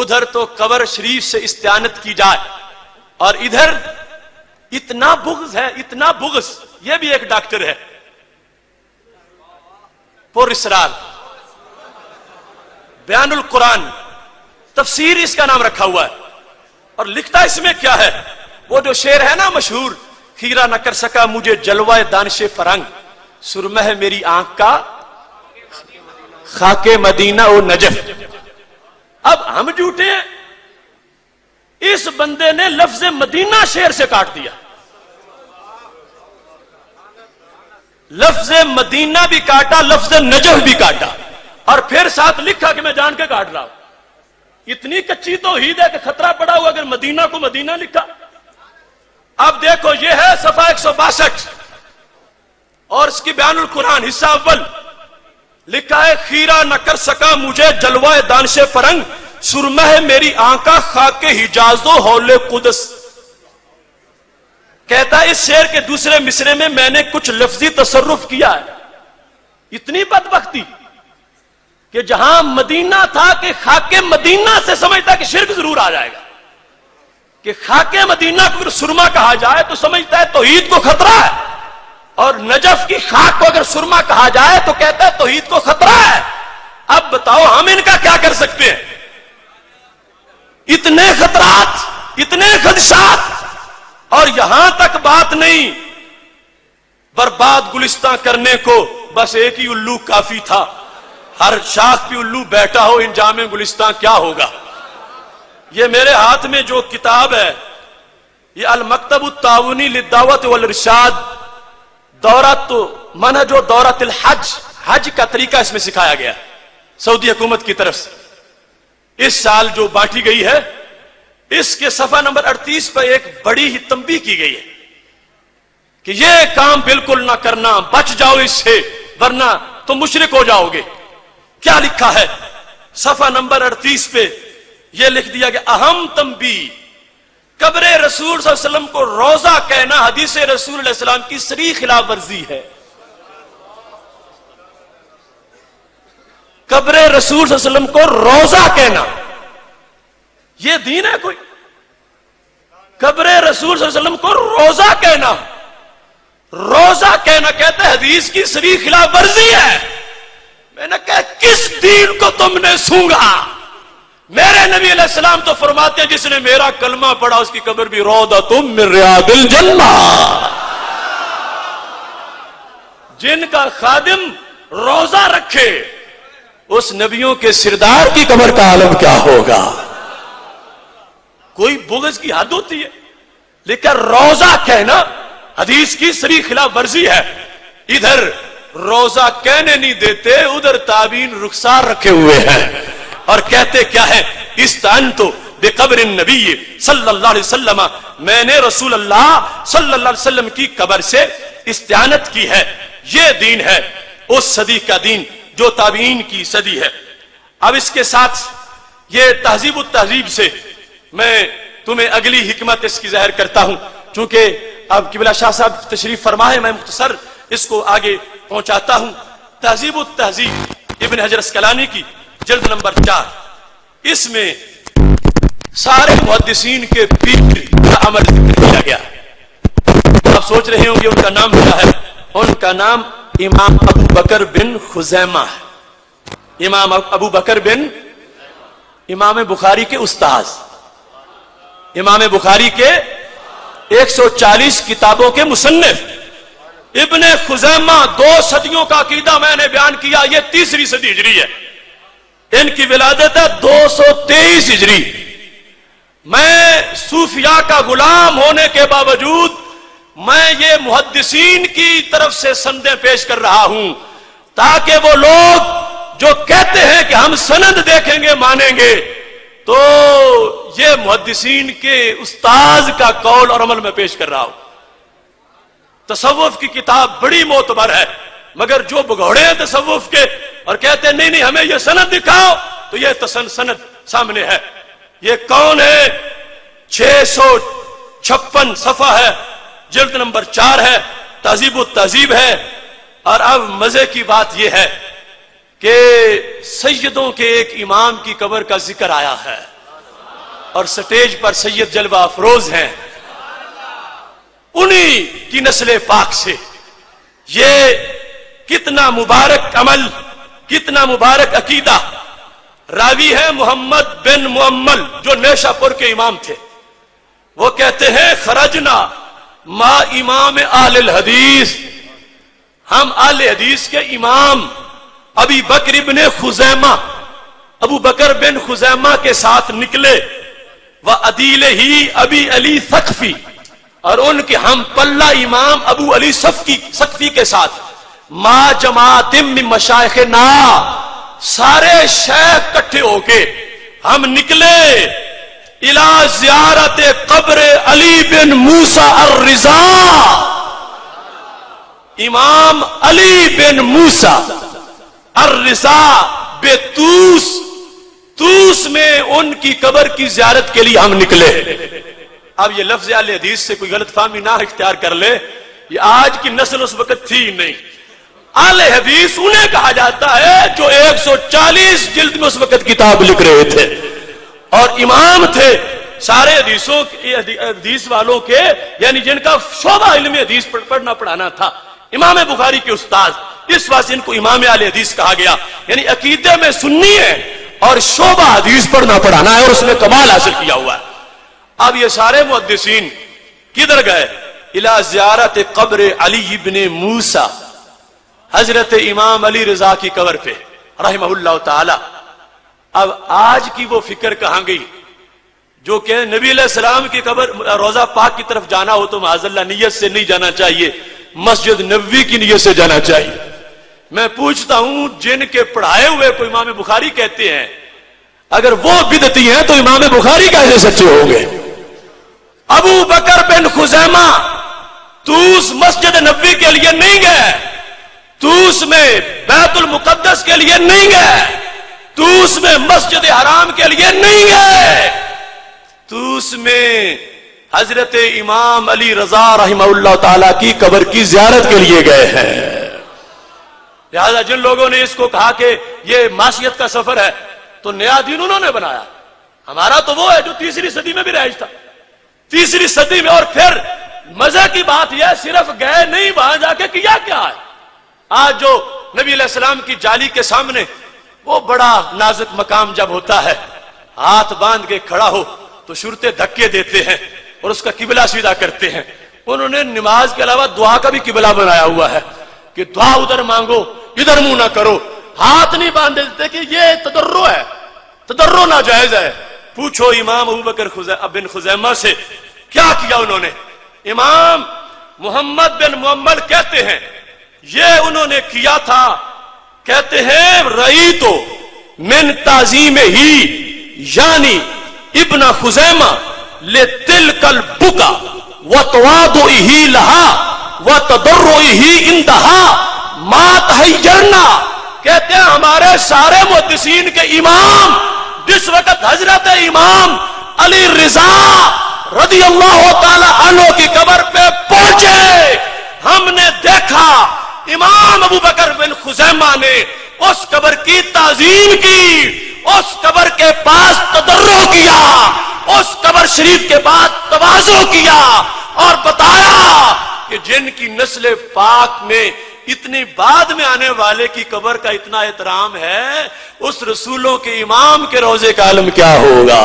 ادھر تو قبر شریف سے استعانت کی جائے اور ادھر اتنا بغض ہے، اتنا بغض. یہ بھی ایک ڈاکٹر ہے پر اسرار، بیان القرآن تفسیر اس کا نام رکھا ہوا ہے، اور لکھتا اس میں کیا ہے؟ وہ جو شعر ہے نا مشہور، خیرہ نہ کر سکا مجھے جلوہ دانش فرنگ، سرمہ ہے میری آنکھ کا خاک مدینہ و نجف. اب ہم جھوٹے ہیں، اس بندے نے لفظ مدینہ شعر سے کاٹ دیا، لفظ مدینہ بھی کاٹا، لفظ نجف بھی کاٹا، اور پھر ساتھ لکھا کہ میں جان کے کاٹ رہا ہوں. اتنی کچی توحید ہے کہ خطرہ پڑا ہوا اگر مدینہ کو مدینہ لکھا. اب دیکھو یہ ہے صفحہ 162 اور اس کی بیان القرآن حصہ اول، لکھا ہے خیرہ نہ کر سکا مجھے جلوہ دانش فرنگ، سرمہ ہے میری آنکھ خاک حجاز و حول قدس. کہتا ہے اس شعر کے دوسرے مصرے میں نے کچھ لفظی تصرف کیا ہے. اتنی بدبختی کہ جہاں مدینہ تھا کہ خاک مدینہ سے سمجھتا کہ شرک ضرور آ جائے گا، کہ خاک مدینہ کو اگر سرما کہا جائے تو سمجھتا ہے توحید کو خطرہ ہے، اور نجف کی خاک کو اگر سرما کہا جائے تو کہتا ہے توحید کو خطرہ ہے. اب بتاؤ ہم ان کا کیا کر سکتے ہیں؟ اتنے خطرات، اتنے خدشات، اور یہاں تک بات نہیں، برباد گلستان کرنے کو بس ایک ہی الو کافی تھا. ہر شاخ پہ الو بیٹھا ہو انجام گلستان کیا ہوگا. یہ میرے ہاتھ میں جو کتاب ہے یہ المکتب التعاونی للدعوت والارشاد، دورۃ منہج و دورۃ الحج، حج کا طریقہ اس میں سکھایا گیا سعودی حکومت کی طرف سے. اس سال جو بانٹی گئی ہے اس کے صفحہ نمبر 38 پر ایک بڑی ہی تنبیہ کی گئی ہے کہ یہ کام بالکل نہ کرنا، بچ جاؤ اس سے ورنہ تم مشرک ہو جاؤ گے. کیا لکھا ہے صفحہ نمبر 38 پہ؟ یہ لکھ دیا کہ اہم تنبیہ، قبر رسول صلی اللہ علیہ وسلم کو روزہ کہنا حدیث رسول علیہ السلام کی صریح خلاف ورزی ہے. قبر رسول صلی اللہ علیہ وسلم کو روزہ کہنا یہ دین ہے کوئی؟ قبر رسول صلی اللہ علیہ وسلم کو روزہ کہنا، روزہ کہنا کہتے ہیں حدیث کی صریح خلاف ورزی ہے. میں نے کہا کس دین کو تم نے سونگا؟ میرے نبی علیہ السلام تو فرماتے ہیں جس نے میرا کلمہ پڑھا اس کی قبر بھی روضۃ من ریاض الجنہ. جن کا خادم روزہ رکھے اس نبیوں کے سردار کی قبر کا عالم کیا ہوگا. کوئی بغض کی حد ہوتی ہے، لیکن روزہ کہنا حدیث کی صریح خلاف ورزی ہے. ادھر روزہ کہنے نہیں دیتے، ادھر تابعین رخسار رکھے ہوئے ہیں اور کہتے کیا ہے؟ استعنتو بقبر النبی صلی اللہ علیہ وسلم، میں نے رسول اللہ صلی اللہ علیہ وسلم کی قبر سے استعانت کی ہے. یہ دین ہے اس صدی کا دین جو تابعین کی صدی ہے. اب اس کے ساتھ یہ تہذیب التہذیب سے میں تمہیں اگلی حکمت اس کی ظاہر کرتا ہوں، چونکہ اب قبلہ شاہ صاحب تشریف فرمائے، میں مختصر اس کو آگے پہنچاتا ہوں. تہذیب التہذیب ابن حجر اسقلانی کی جلد نمبر 4، اس میں سارے محدثین کے پیر کا عمل ذکر کیا گیا. آپ سوچ رہے ہوں گے ان کا نام کیا ہے؟ ان کا نام امام ابو بکر بن خزیمہ ہے. امام ابو بکر بن، امام بخاری کے استاذ، امام بخاری کے 140 کتابوں کے مصنف ابن خزیمہ. 2 صدیوں کا عقیدہ میں نے بیان کیا، یہ 3ری صدی ہجری ہے. ان کی ولادت ہے 223 ہجری. میں صوفیاء کا غلام ہونے کے باوجود میں یہ محدثین کی طرف سے سندیں پیش کر رہا ہوں تاکہ وہ لوگ جو کہتے ہیں کہ ہم سند دیکھیں گے مانیں گے، تو یہ محدثین کے استاذ کا قول اور عمل میں پیش کر رہا ہوں. تصوف کی کتاب بڑی معتبر ہے، مگر جو بگوڑے ہیں تصوف کے اور کہتے ہیں نہیں نہیں ہمیں یہ سند دکھاؤ، تو یہ سند سامنے ہے. یہ کون ہے؟ 656 صفحہ ہے، جلد نمبر 4 ہے، تہذیب التہذیب ہے. اور اب مزے کی بات یہ ہے کہ سیدوں کے ایک امام کی قبر کا ذکر آیا ہے. اور سٹیج پر سید جلوہ افروز ہیں، انہی کی نسل پاک سے یہ کتنا مبارک عمل، کتنا مبارک عقیدہ۔ راوی ہے محمد بن معمل جو نیشہ پور کے امام تھے، وہ کہتے ہیں خرجنا ما امام اہل الحدیث، ہم اہل حدیث کے امام ابی بکر بن خزیمہ، ابو بکر بن خزیمہ کے ساتھ نکلے، وعدیلہ ہی ابی علی ثقفی، اور ان کے ہم پلہ امام ابو علی ثقفی کے ساتھ، ما جماعت من مشائخنا، سارے شیخ کٹھے ہو کے ہم نکلے الی زیارت قبر علی بن موسیٰ الرضا، امام علی بن موسیٰ الرضا بے توس میں ان کی قبر کی زیارت کے لیے ہم نکلے۔ اب یہ لفظ اہل حدیث سے کوئی غلط فہمی نہ اختیار کر لے، یہ آج کی نسل اس وقت تھی نہیں۔ اہل حدیث انہیں کہا جاتا ہے جو 140 جلد میں اس وقت کتاب لکھ رہے تھے اور امام تھے سارے حدیث والوں کے، یعنی جن کا شعبہ علم حدیث پڑھنا پڑھانا تھا، امام بخاری کے استاد، اس واسطے ان کو امام اہل حدیث کہا گیا، یعنی عقیدے میں سنی ہے اور شعبہ حدیث پڑھنا پڑھانا ہے اور اس میں کمال حاصل کیا ہوا ہے۔ اب یہ سارے محدثین کدھر گئے؟ الی زیارت قبر علی بن موسیٰ، حضرت امام علی رضا کی قبر پہ رحمہ اللہ تعالی۔ اب آج کی وہ فکر کہاں گئی جو کہ نبی علیہ السلام کی قبر روضہ پاک کی طرف جانا ہو تو معاذ اللہ نیت سے نہیں جانا چاہیے، مسجد نبوی کی نیت سے جانا چاہیے۔ میں پوچھتا ہوں جن کے پڑھائے ہوئے کو امام بخاری کہتے ہیں، اگر وہ بدعتی ہیں تو امام بخاری کیسے سچے ہوں گے؟ ابو بکر بن خزیمہ توس مسجد نبوی کے لیے نہیں گئے، توس میں بیت المقدس کے لیے نہیں گئے، توس میں مسجد حرام کے لیے نہیں گئے، توس میں حضرت امام علی رضا رحمہ اللہ تعالی کی قبر کی زیارت کے لیے گئے ہیں۔ لہذا جن لوگوں نے اس کو کہا کہ یہ معصیت کا سفر ہے تو نیا دین انہوں نے بنایا، ہمارا تو وہ ہے جو تیسری صدی میں بھی رائج تھا، تیسری صدی میں۔ اور پھر مزے کی بات یہ صرف گئے نہیں، وہاں جا کے کیا کیا ہے؟ آج جو نبی علیہ السلام کی جالی کے سامنے وہ بڑا نازک مقام جب ہوتا ہے، ہاتھ باندھ کے کھڑا ہو تو شرطے دھکے دیتے ہیں اور اس کا قبلہ سیدھا کرتے ہیں۔ انہوں نے نماز کے علاوہ دعا کا بھی قبلہ بنایا ہوا ہے کہ دعا ادھر مانگو، ادھر منہ نہ کرو، ہاتھ نہیں باندھ دیتے کہ یہ تضرع ہے، تضرع ناجائز ہے۔ پوچھو امام ابو بکر بن خزیمہ سے کیا کیا انہوں نے۔ امام محمد بن معمل کہتے ہیں یہ انہوں نے کیا تھا، کہتے ہیں رأیتو من تعظیم ہی یعنی ابن خزیمہ لتلک البکا وتواضعہ لہا وتضرعہ عندہا ما تحیرنا۔ کہتے ہیں ہمارے سارے محدثین کے امام جس وقت حضرت امام علی رضا رضی اللہ تعالی عنہ کی قبر پہ پہنچے، ہم نے دیکھا امام ابو بکر بن خزیمہ نے اس قبر کی تعظیم کی، اس قبر کے پاس تضرع کیا، اس قبر شریف کے بعد تواضع کیا اور بتایا کہ جن کی نسل پاک میں اتنی بعد میں آنے والے کی قبر کا اتنا احترام ہے، اس رسولوں کے امام کے روضے کا عالم کیا ہوگا۔